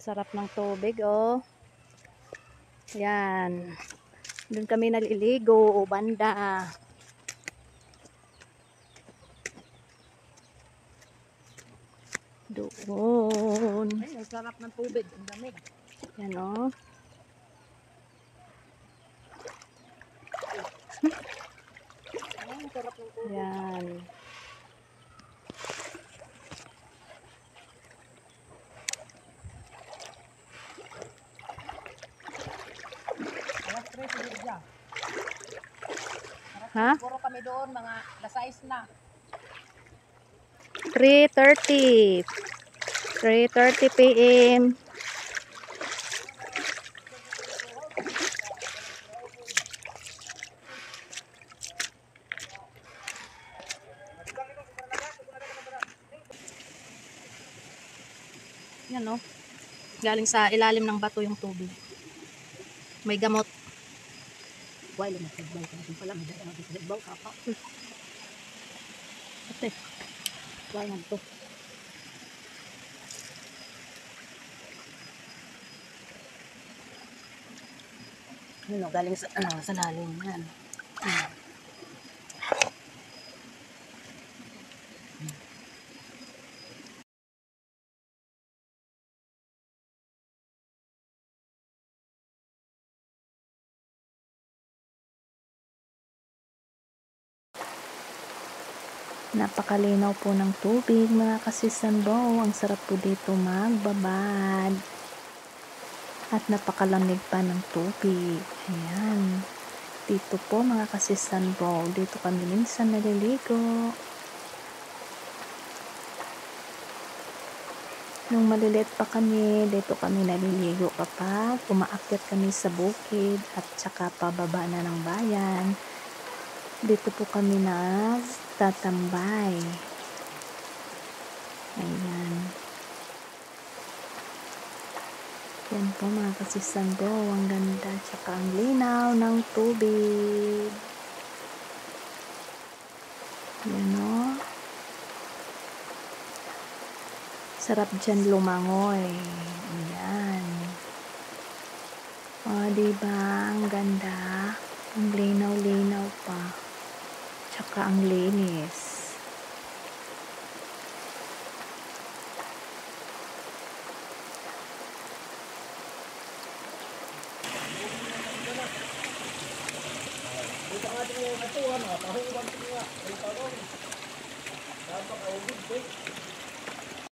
Sarap ng tubig, oh. Yan. Doon kami naliligo, o banda. Doon. Ay, ang sarap ng tubig. Ang lamig. Yan, oh. Ay, ang sarap ng tubig. Yan. Alas 3, sigit dyan. Ha? Puro kami doon, mga lasais na. 3:30. 3:30 p.m. Yan, no? Galing sa ilalim ng bato yung tubig. May gamot. Why lang nagsagbay ka? Kasi pala, may dala nagsagbay ka pa. Ate, Why nga to? Ano, galing sa lalim yan. napakalinaw po ng tubig, mga kasisanbaw. Ang sarap po dito magbabad. At napakalamig pa ng tubig. Ayan. Dito po, mga kasisanbaw, dito kami minsan naliligo. Nung maliliit pa kami, dito kami naliligo kapag umaakyat kami sa bukid at saka pababa na ng bayan. Dito po kami nagtatambay. Ayan. Yan po, mga kasisanbaw, ang ganda tsaka ang linaw ng tubig. Yan, o. Sarap dyan lumangoy. Ayan. O, diba? Ang ganda. Ang linaw-linaw pa. Tsaka ang linis. Dito ang ating atuhan, pahuwan ko nga. Ay, parang. Dapat kaugod,